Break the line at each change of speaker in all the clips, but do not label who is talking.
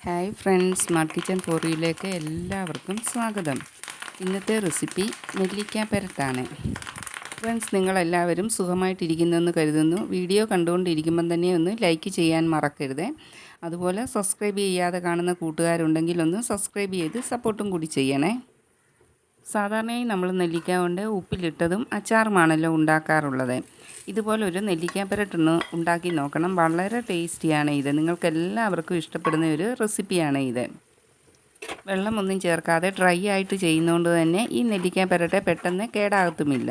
Hi friends, smart kitchen for യുയിലേക്ക് എല്ലാവർക്കും സ്വാഗതം. ഇന്നത്തെ റെസിപ്പി നെല്ലിക്ക പെരട്ടാണ്. ഫ്രണ്ട്സ്, നിങ്ങളെല്ലാവരും സുഖമായിട്ടിരിക്കുന്നെന്ന് കരുതുന്നു. വീഡിയോ കണ്ടുകൊണ്ടിരിക്കുമ്പം തന്നെ ഒന്ന് ലൈക്ക് ചെയ്യാൻ മറക്കരുത്. അതുപോലെ സബ്സ്ക്രൈബ് ചെയ്യാതെ കാണുന്ന കൂട്ടുകാരുണ്ടെങ്കിൽ ഒന്ന് സബ്സ്ക്രൈബ് ചെയ്ത് സപ്പോർട്ടും കൂടി ചെയ്യണേ. സാധാരണയായി നമ്മൾ നെല്ലിക്ക കൊണ്ട് ഉപ്പിലിട്ടതും അച്ചാറുമാണല്ലോ ഉണ്ടാക്കാറുള്ളത്. ഇതുപോലൊരു നെല്ലിക്ക പെരട്ടൊന്ന് ഉണ്ടാക്കി നോക്കണം. വളരെ ടേസ്റ്റിയാണ് ഇത്. നിങ്ങൾക്കെല്ലാവർക്കും ഇഷ്ടപ്പെടുന്ന ഒരു റെസിപ്പിയാണ് ഇത്. വെള്ളമൊന്നും ചേർക്കാതെ ഡ്രൈ ആയിട്ട് ചെയ്യുന്നതുകൊണ്ട് തന്നെ ഈ നെല്ലിക്ക പെരട്ടെ പെട്ടെന്ന് കേടാകത്തുമില്ല.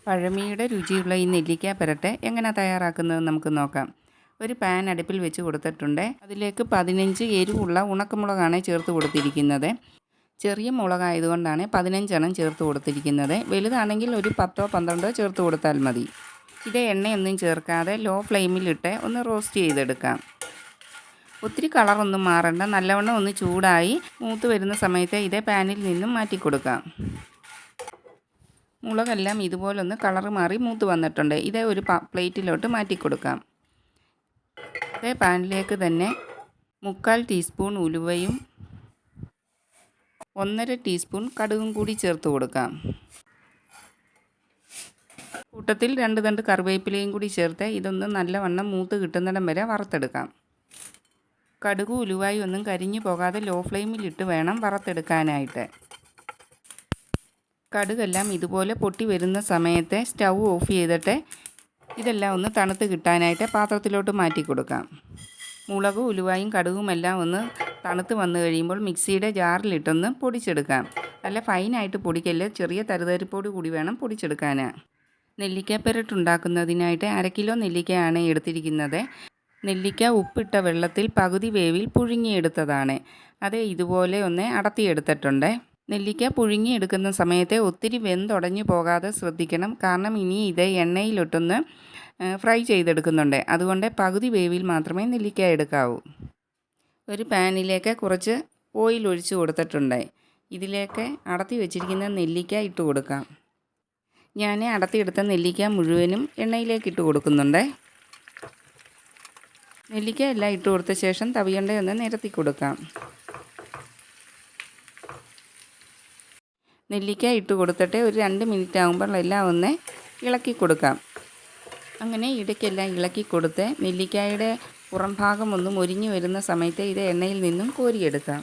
പഴമയുടെ രുചിയുള്ള ഈ നെല്ലിക്ക പെരട്ടെ എങ്ങനെ തയ്യാറാക്കുന്നത് നമുക്ക് നോക്കാം. ഒരു പാൻ അടുപ്പിൽ വെച്ച് കൊടുത്തിട്ടുണ്ട്. അതിലേക്ക് 15 എരിവുള്ള ഉണക്കമുളകാണ് ചേർത്ത് കൊടുത്തിരിക്കുന്നത്. ചെറിയ മുളകായതുകൊണ്ടാണ് 15 എണ്ണം ചേർത്ത് കൊടുത്തിരിക്കുന്നത്. വലുതാണെങ്കിൽ ഒരു 10 12 ചേർത്ത് കൊടുത്താൽ മതി. ഇത് എണ്ണയൊന്നും ചേർക്കാതെ ലോ ഫ്ലെയിമിലിട്ട് ഒന്ന് റോസ്റ്റ് ചെയ്തെടുക്കാം. ഒത്തിരി കളറൊന്നും മാറണ്ട. നല്ലവണ്ണം ഒന്ന് ചൂടായി മൂത്ത് വരുന്ന സമയത്ത് ഇതേ പാനിൽ നിന്നും മാറ്റി കൊടുക്കാം. മുളകെല്ലാം ഇതുപോലൊന്ന് കളറ് മാറി മൂത്ത് വന്നിട്ടുണ്ട്. ഇതേ ഒരു പ്ലേറ്റിലോട്ട് മാറ്റി കൊടുക്കാം. ഇതേ പാനിലേക്ക് തന്നെ 3/4 ടീസ്പൂൺ ഉലുവയും 1/2 ടീസ്പൂൺ കടുകും കൂടി ചേർത്ത് കൊടുക്കാം. കൂട്ടത്തിൽ 2 തണ്ട് കറിവേപ്പിലയും കൂടി ചേർത്ത് ഇതൊന്ന് നല്ലവണ്ണം മൂത്ത് കിട്ടുന്നിടം വരെ വറുത്തെടുക്കാം. കടുക് ഉലുവായി ഒന്നും കരിഞ്ഞു പോകാതെ ലോ ഫ്ലെയിമിലിട്ട് വേണം വറുത്തെടുക്കാനായിട്ട്. കടുകെല്ലാം ഇതുപോലെ പൊട്ടി വരുന്ന സമയത്ത് സ്റ്റൗ ഓഫ് ചെയ്തിട്ട് ഇതെല്ലാം ഒന്ന് തണുത്ത് കിട്ടാനായിട്ട് പാത്രത്തിലോട്ട് മാറ്റി കൊടുക്കാം. മുളകും ഉലുവായും കടുകുമെല്ലാം ഒന്ന് തണുത്ത് വന്നു കഴിയുമ്പോൾ മിക്സിയുടെ ജാറിലിട്ടൊന്ന് പൊടിച്ചെടുക്കാം. നല്ല ഫൈനായിട്ട് പൊടിക്കല്, ചെറിയ തരിതരിപ്പോട് കൂടി വേണം പൊടിച്ചെടുക്കാൻ. നെല്ലിക്ക പെരട്ടുണ്ടാക്കുന്നതിനായിട്ട് 1/2 കിലോ നെല്ലിക്കയാണ് എടുത്തിരിക്കുന്നത്. നെല്ലിക്ക ഉപ്പിട്ട വെള്ളത്തിൽ പകുതി വേവിൽ പുഴുങ്ങിയെടുത്തതാണ്. അത് ഇതുപോലെ ഒന്ന് അടത്തിയെടുത്തിട്ടുണ്ട്. നെല്ലിക്ക പുഴുങ്ങിയെടുക്കുന്ന സമയത്ത് ഒത്തിരി വെന്തുടഞ്ഞു പോകാതെ ശ്രദ്ധിക്കണം. കാരണം ഇനി ഇത് എണ്ണയിലിട്ടൊന്ന് ഫ്രൈ ചെയ്തെടുക്കുന്നുണ്ട്. അതുകൊണ്ട് പകുതി വേവിൽ മാത്രമേ നെല്ലിക്ക എടുക്കാവൂ. ഒരു പാനിലേക്ക് കുറച്ച് ഓയിൽ ഒഴിച്ച് കൊടുത്തിട്ടുണ്ട്. ഇതിലേക്ക് അടത്തി വെച്ചിരിക്കുന്ന നെല്ലിക്ക ഇട്ട് കൊടുക്കാം. ഞാൻ അടത്തിയെടുത്ത നെല്ലിക്ക മുഴുവനും എണ്ണയിലേക്ക് ഇട്ട് കൊടുക്കുന്നുണ്ട്. നെല്ലിക്ക എല്ലാം ഇട്ട് കൊടുത്ത ശേഷം തവിയണ്ട ഒന്ന് നിരത്തി കൊടുക്കാം. നെല്ലിക്ക ഇട്ട് കൊടുത്തിട്ട് ഒരു 2 മിനിറ്റ് ആകുമ്പോൾ എല്ലാം ഒന്ന് ഇളക്കി കൊടുക്കാം. അങ്ങനെ ഇടയ്ക്കെല്ലാം ഇളക്കി കൊടുത്ത് നെല്ലിക്കായുടെ പുറം ഭാഗം ഒന്ന് മൊരിഞ്ഞ് വരുന്ന സമയത്ത് ഇത് എണ്ണയിൽ നിന്നും കോരിയെടുക്കാം.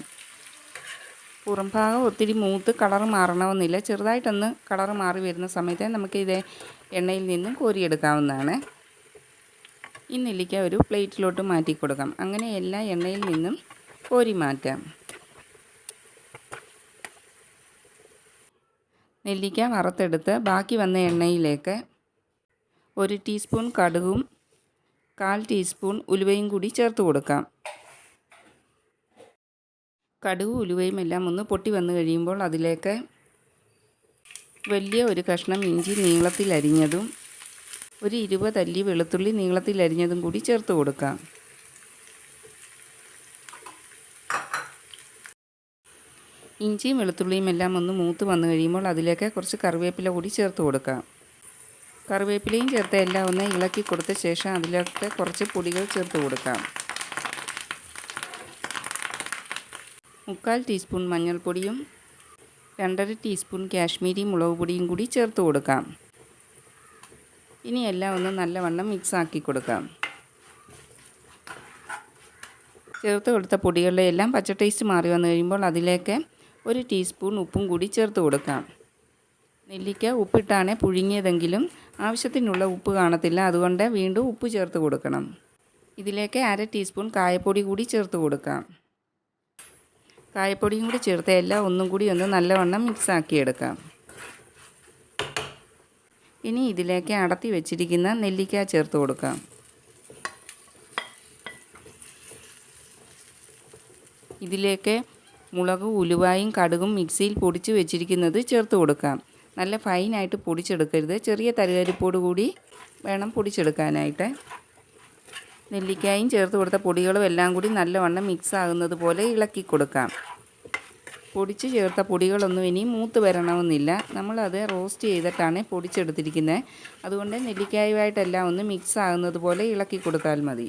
പുറം ഭാഗം ഒത്തിരി മൂത്ത് കളറ് മാറണമെന്നില്ല. ചെറുതായിട്ടൊന്ന് കളറ് മാറി വരുന്ന സമയത്ത് നമുക്ക് ഇത് എണ്ണയിൽ നിന്നും കോരിയെടുക്കാവുന്നതാണ്. ഈ നെല്ലിക്ക ഒരു പ്ലേറ്റിലോട്ട് മാറ്റി കൊടുക്കാം. അങ്ങനെ എല്ലാ എണ്ണയിൽ നിന്നും കോരി മാറ്റാം. നെല്ലിക്ക വറുത്തെടുത്ത് ബാക്കി വന്ന എണ്ണയിലേക്ക് 1 ടീസ്പൂൺ കടുകും 1/4 ടീസ്പൂൺ ഉലുവയും കൂടി ചേർത്ത് കൊടുക്കാം. കടുകും ഉലുവയും എല്ലാം ഒന്ന് പൊട്ടി വന്നു കഴിയുമ്പോൾ അതിലേക്ക് വലിയ ഒരു കഷ്ണം ഇഞ്ചി നീളത്തിൽ അരിഞ്ഞതും ഒരു 20 അല്ലി വെളുത്തുള്ളി നീളത്തിൽ അരിഞ്ഞതും കൂടി ചേർത്ത് കൊടുക്കാം. ഇഞ്ചിയും വെളുത്തുള്ളിയും എല്ലാം ഒന്ന് മൂത്ത് വന്നു കഴിയുമ്പോൾ അതിലേക്ക് കുറച്ച് കറിവേപ്പില കൂടി ചേർത്ത് കൊടുക്കാം. കറിവേപ്പിലയും ചേർത്ത് എല്ലാം ഒന്ന് ഇളക്കി കൊടുത്ത ശേഷം അതിലേക്ക് കുറച്ച് പൊടികൾ ചേർത്ത് കൊടുക്കാം. 3/4 ടീസ്പൂൺ മഞ്ഞൾപ്പൊടിയും 2/2 ടീസ്പൂൺ കാശ്മീരി മുളക് പൊടിയും കൂടി ചേർത്ത് കൊടുക്കാം. ഇനി എല്ലാം ഒന്ന് നല്ലവണ്ണം മിക്സാക്കി കൊടുക്കാം. ചേർത്ത് കൊടുത്ത പൊടികളുടെ എല്ലാം പച്ച ടേസ്റ്റ് മാറി വന്നു കഴിയുമ്പോൾ അതിലേക്ക് 1 ടീസ്പൂൺ ഉപ്പും കൂടി ചേർത്ത് കൊടുക്കാം. നെല്ലിക്ക ഉപ്പിട്ടാണ് പുഴുങ്ങിയതെങ്കിലും ആവശ്യത്തിനുള്ള ഉപ്പ് കാണത്തില്ല. അതുകൊണ്ട് വീണ്ടും ഉപ്പ് ചേർത്ത് കൊടുക്കണം. ഇതിലേക്ക് 1/2 ടീസ്പൂൺ കായപ്പൊടി കൂടി ചേർത്ത് കൊടുക്കാം. കായപ്പൊടിയും കൂടി ചേർത്ത് എല്ലാം ഒന്നും കൂടി ഒന്ന് നല്ലവണ്ണം മിക്സാക്കിയെടുക്കാം. ഇനി ഇതിലേക്ക് അടത്തി വെച്ചിരിക്കുന്ന നെല്ലിക്ക ചേർത്ത് കൊടുക്കാം. ഇതിലേക്ക് മുളകും ഉലുവായും കടുകും മിക്സിയിൽ പൊടിച്ച് വെച്ചിരിക്കുന്നത് ചേർത്ത് കൊടുക്കാം. നല്ല ഫൈനായിട്ട് പൊടിച്ചെടുക്കരുത്. ചെറിയ തരിതരിപ്പോട് കൂടി വേണം പൊടിച്ചെടുക്കാനായിട്ട്. നെല്ലിക്കായും ചേർത്ത് കൊടുത്ത പൊടികളും എല്ലാം കൂടി നല്ലവണ്ണം മിക്സ് ആകുന്നത് പോലെ ഇളക്കി കൊടുക്കാം. പൊടിച്ച് ചേർത്ത പൊടികളൊന്നും ഇനി മൂത്ത് വരണമെന്നില്ല. നമ്മളത് റോസ്റ്റ് ചെയ്തിട്ടാണ് പൊടിച്ചെടുത്തിരിക്കുന്നത്. അതുകൊണ്ട് നെല്ലിക്കായുമായിട്ടെല്ലാം ഒന്ന് മിക്സ് ആകുന്നത് പോലെ ഇളക്കി കൊടുത്താൽ മതി.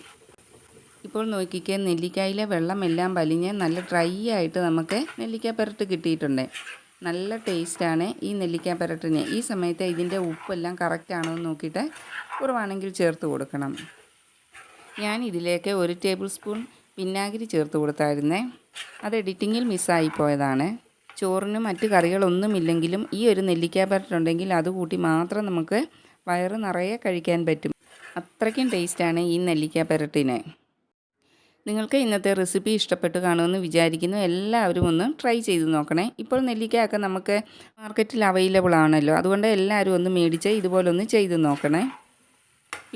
ഇപ്പോൾ നോക്കിക്കേ, നെല്ലിക്കായിലെ വെള്ളമെല്ലാം വലിഞ്ഞ് നല്ല ഡ്രൈ ആയിട്ട് നമുക്ക് നെല്ലിക്ക പെരട്ട് കിട്ടിയിട്ടുണ്ട്. നല്ല ടേസ്റ്റാണ് ഈ നെല്ലിക്ക പെരട്ടിന്. ഈ സമയത്ത് ഇതിൻ്റെ ഉപ്പെല്ലാം കറക്റ്റാണോ എന്ന് നോക്കിയിട്ട് കുറവാണെങ്കിൽ ചേർത്ത് കൊടുക്കണം. ഞാൻ ഇതിലേക്ക് 1 ടേബിൾ സ്പൂൺ വിനാഗിരി ചേർത്ത് കൊടുത്തായിരുന്നേ. അത് എഡിറ്റിങ്ങിൽ മിസ്സായി പോയതാണ്. ചോറിന് മറ്റ് കറികളൊന്നുമില്ലെങ്കിലും ഈ ഒരു നെല്ലിക്ക പെരട്ടുണ്ടെങ്കിൽ അത് കൂട്ടി മാത്രം നമുക്ക് വയറ് നിറയെ കഴിക്കാൻ പറ്റും. അത്രയ്ക്കും ടേസ്റ്റാണ് ഈ നെല്ലിക്ക പെരട്ടിന്. നിങ്ങൾക്ക് ഇന്നത്തെ റെസിപ്പി ഇഷ്ടപ്പെട്ട് കാണുമെന്ന് വിചാരിക്കുന്നു. എല്ലാവരും ഒന്ന് ട്രൈ ചെയ്ത് നോക്കണേ. ഇപ്പോൾ നെല്ലിക്കയൊക്കെ നമുക്ക് മാർക്കറ്റിൽ അവൈലബിൾ ആണല്ലോ, അതുകൊണ്ട് എല്ലാവരും ഒന്ന് മേടിച്ച് ഇതുപോലൊന്ന് ചെയ്ത് നോക്കണേ.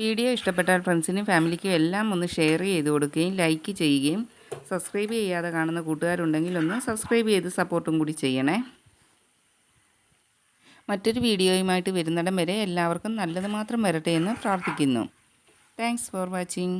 വീഡിയോ ഇഷ്ടപ്പെട്ടാൽ ഫ്രണ്ട്സിനും ഫാമിലിക്കും എല്ലാം ഒന്ന് ഷെയർ ചെയ്ത് കൊടുക്കുകയും ലൈക്ക് ചെയ്യുകയും സബ്സ്ക്രൈബ് ചെയ്യാതെ കാണുന്ന കൂട്ടുകാരുണ്ടെങ്കിൽ ഒന്ന് സബ്സ്ക്രൈബ് ചെയ്ത് സപ്പോർട്ടും കൂടി ചെയ്യണേ. മറ്റൊരു വീഡിയോയുമായിട്ട് വരുന്നിടം വരെ എല്ലാവർക്കും നല്ലത് മാത്രം വരട്ടെ എന്ന് പ്രാർത്ഥിക്കുന്നു. Thanks for watching.